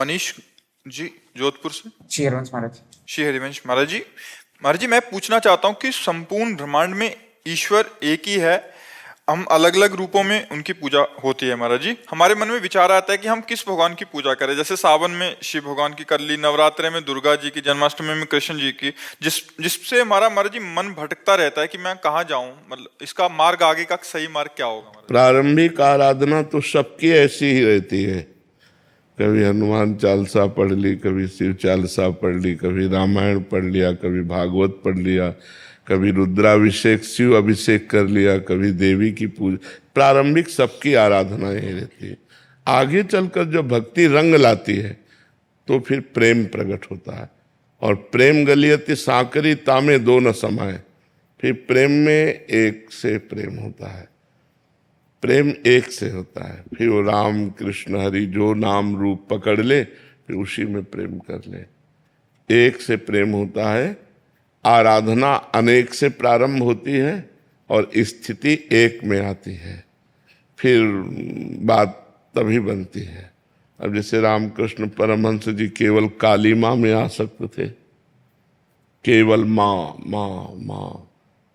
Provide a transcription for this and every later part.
मनीष जी, जोधपुर से। श्री हरिवंश महाराज। श्री हरिवंश महाराज जी। महाराज जी, मैं पूछना चाहता हूँ कि संपूर्ण ब्रह्मांड में ईश्वर एक ही है, हम अलग अलग रूपों में उनकी पूजा होती है। महाराज जी, हमारे मन में विचार आता है कि हम किस भगवान की पूजा करें। जैसे सावन में शिव भगवान की कर ली, नवरात्रे में दुर्गा जी की, जन्माष्टमी में कृष्ण जी की, जिससे हमारा महाराज जी मन भटकता रहता है कि मैं कहाँ जाऊं, मतलब इसका मार्ग, आगे का सही मार्ग क्या होगा। प्रारंभिक आराधना तो सबकी ऐसी ही रहती है। कभी हनुमान चालीसा पढ़ ली, कभी शिव चालीसा पढ़ ली, कभी रामायण पढ़ लिया, कभी भागवत पढ़ लिया, कभी रुद्राभिषेक शिव अभिषेक कर लिया, कभी देवी की पूजा। प्रारंभिक सबकी आराधना यही रहती है। आगे चलकर जो भक्ति रंग लाती है तो फिर प्रेम प्रकट होता है। और प्रेम गलियति सांकरी तामे दो न समाए। फिर प्रेम में एक से प्रेम होता है, प्रेम एक से होता है। फिर वो राम कृष्ण हरि जो नाम रूप पकड़ ले, फिर उसी में प्रेम कर ले। एक से प्रेम होता है। आराधना अनेक से प्रारंभ होती है और स्थिति एक में आती है, फिर बात तभी बनती है। अब जैसे रामकृष्ण परमहंस जी केवल काली माँ में आसक्त थे, केवल माँ माँ माँ,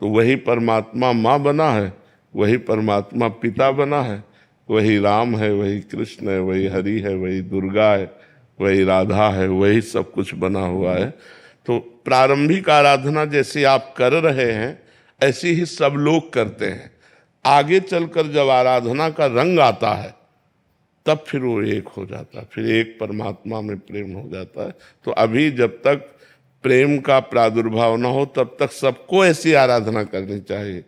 तो वही परमात्मा माँ बना है, वही परमात्मा पिता बना है, वही राम है, वही कृष्ण है, वही हरि है, वही दुर्गा है, वही राधा है, वही सब कुछ बना हुआ है। तो प्रारंभिक आराधना जैसे आप कर रहे हैं ऐसी ही सब लोग करते हैं। आगे चलकर जब आराधना का रंग आता है तब फिर वो एक हो जाता है, फिर एक परमात्मा में प्रेम हो जाता है। तो अभी जब तक प्रेम का प्रादुर्भाव न हो तब तक सबको ऐसी आराधना करनी चाहिए।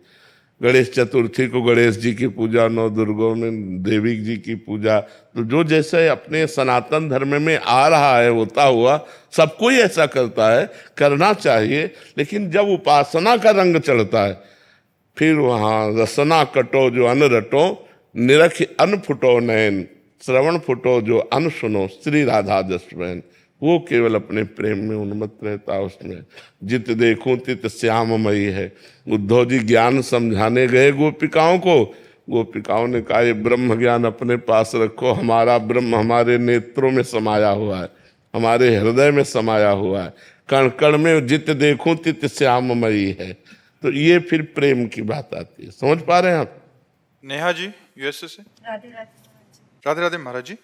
गणेश चतुर्थी को गणेश जी की पूजा, नौ दुर्गों में देवी जी की पूजा, तो जो जैसे अपने सनातन धर्म में आ रहा है होता हुआ सबको ही ऐसा करता है, करना चाहिए। लेकिन जब उपासना का रंग चढ़ता है फिर वहाँ रसना कटो जो अन रटो, निरख अन फुटो नयन, श्रवण फुटो जो अन सुनो, श्री राधा जसवैन। वो केवल अपने प्रेम में उन्मत्त रहता है। उसमें जित देखूं तित श्याममयी है। उद्धव जी ज्ञान समझाने गए गोपिकाओं को, गोपिकाओं ने कहा ये ब्रह्म ज्ञान अपने पास रखो, हमारा ब्रह्म हमारे नेत्रों में समाया हुआ है, हमारे हृदय में समाया हुआ है, कण कण में जित देखूं तित श्याममयी है। तो ये फिर प्रेम की बात आती है। समझ पा रहे हैं आप? नेहा जी, यूएसए से। राधे राधे। राधे राधे महाराज जी।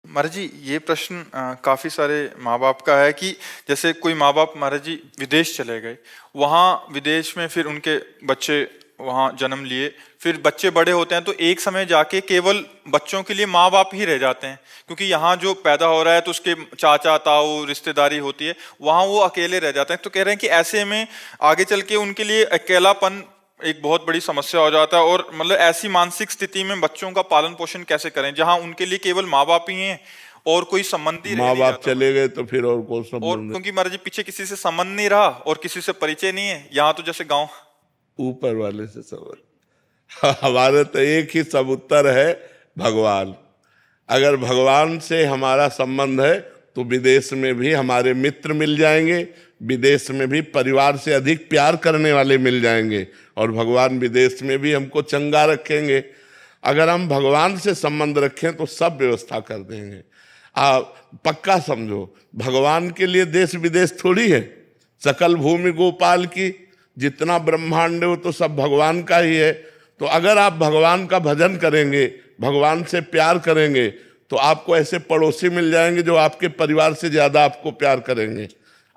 महाराज जी, ये प्रश्न काफी सारे माँ बाप का है कि जैसे कोई माँ बाप महाराज जी विदेश चले गए, वहाँ विदेश में फिर उनके बच्चे वहाँ जन्म लिए, फिर बच्चे बड़े होते हैं तो एक समय जाके केवल बच्चों के लिए माँ बाप ही रह जाते हैं, क्योंकि यहाँ जो पैदा हो रहा है तो उसके चाचा ताऊ रिश्तेदारी होती है, वहाँ वो अकेले रह जाते हैं। तो कह रहे हैं कि ऐसे में आगे चल के उनके लिए अकेलापन एक बहुत बड़ी समस्या हो जाता है। और मतलब ऐसी मानसिक स्थिति में बच्चों का पालन पोषण कैसे करें जहां उनके लिए केवल माँ बाप ही हैं और कोई संबंध ही माँ बाप चले गए तो फिर और कौन और संबंध? क्योंकि महाराज जी पीछे किसी से संबंध नहीं रहा और किसी से परिचय नहीं है, यहाँ तो जैसे गांव ऊपर वाले से संबंध। हमारे तो एक ही सब उत्तर है, भगवान। अगर भगवान से हमारा संबंध है तो विदेश में भी हमारे मित्र मिल जाएंगे, विदेश में भी परिवार से अधिक प्यार करने वाले मिल जाएंगे, और भगवान विदेश में भी हमको चंगा रखेंगे। अगर हम भगवान से संबंध रखें तो सब व्यवस्था कर देंगे। पक्का समझो, भगवान के लिए देश विदेश थोड़ी है। सकल भूमि गोपाल की, जितना ब्रह्मांड है वो तो सब भगवान का ही है। तो अगर आप भगवान का भजन करेंगे, भगवान से प्यार करेंगे, तो आपको ऐसे पड़ोसी मिल जाएंगे जो आपके परिवार से ज्यादा आपको प्यार करेंगे।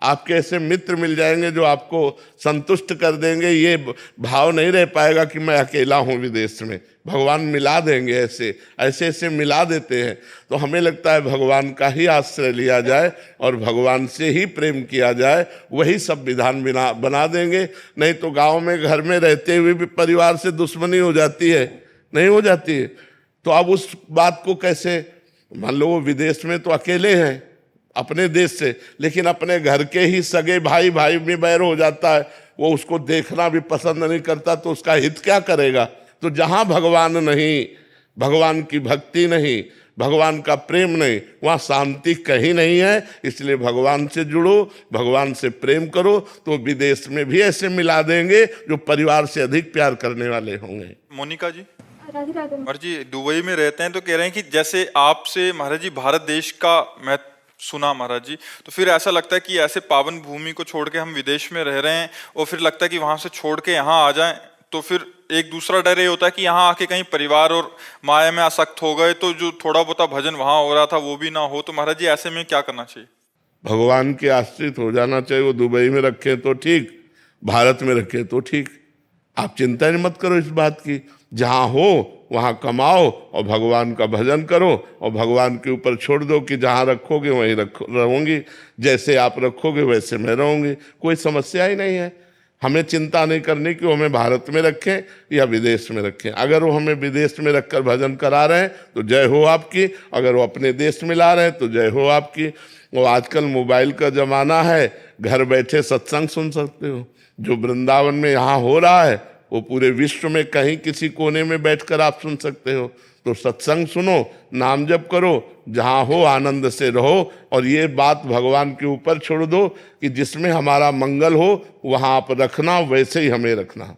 आपके ऐसे मित्र मिल जाएंगे जो आपको संतुष्ट कर देंगे। ये भाव नहीं रह पाएगा कि मैं अकेला हूँ विदेश में। भगवान मिला देंगे, ऐसे ऐसे ऐसे मिला देते हैं। तो हमें लगता है भगवान का ही आश्रय लिया जाए और भगवान से ही प्रेम किया जाए, वही सब विधान बना देंगे। नहीं तो गाँव में घर में रहते हुए भी परिवार से दुश्मनी हो जाती है, नहीं हो जाती है? तो अब उस बात को कैसे, मान लो वो विदेश में तो अकेले हैं अपने देश से, लेकिन अपने घर के ही सगे भाई भाई में बैर हो जाता है, वो उसको देखना भी पसंद नहीं करता, तो उसका हित क्या करेगा? तो जहाँ भगवान नहीं, भगवान की भक्ति नहीं, भगवान का प्रेम नहीं, वहाँ शांति कहीं नहीं है। इसलिए भगवान से जुड़ो, भगवान से प्रेम करो, तो विदेश में भी ऐसे मिला देंगे जो परिवार से अधिक प्यार करने वाले होंगे। मोनिका जी। राधे राधे। महाराज जी दुबई में रहते हैं तो कह रहे हैं कि जैसे आपसे महाराज जी भारत देश का मैं सुना महाराज जी, तो फिर ऐसा लगता है कि ऐसे पावन भूमि को छोड़ के हम विदेश में रह रहे हैं और फिर लगता है कि वहां से छोड़ के यहाँ आ जाएं, तो फिर एक दूसरा डर ये होता है कि यहाँ आके कहीं परिवार और माया में आसक्त हो गए तो जो थोड़ा बहुत भजन वहां हो रहा था वो भी ना हो। तो महाराज जी ऐसे में क्या करना चाहिए? भगवान के आश्रित हो जाना चाहिए। वो दुबई में रखे तो ठीक, भारत में रखे तो ठीक। आप चिंता नहीं मत करो इस बात की, जहां हो वहां कमाओ और भगवान का भजन करो और भगवान के ऊपर छोड़ दो कि जहां रखोगे वहीं रहूंगी, जैसे आप रखोगे वैसे मैं रहूंगी, कोई समस्या ही नहीं है। हमें चिंता नहीं करनी कि वो हमें भारत में रखें या विदेश में रखें। अगर वो हमें विदेश में रखकर भजन करा रहे हैं तो जय हो आपकी, अगर वो अपने देश में ला रहे हैं तो जय हो आपकी। वो आजकल मोबाइल का जमाना है, घर बैठे सत्संग सुन सकते हो। जो वृंदावन में यहाँ हो रहा है वो पूरे विश्व में कहीं किसी कोने में बैठकर आप सुन सकते हो। तो सत्संग सुनो, नाम जप करो, जहाँ हो आनंद से रहो और ये बात भगवान के ऊपर छोड़ दो कि जिसमें हमारा मंगल हो वहाँ आप रखना, वैसे ही हमें रखना।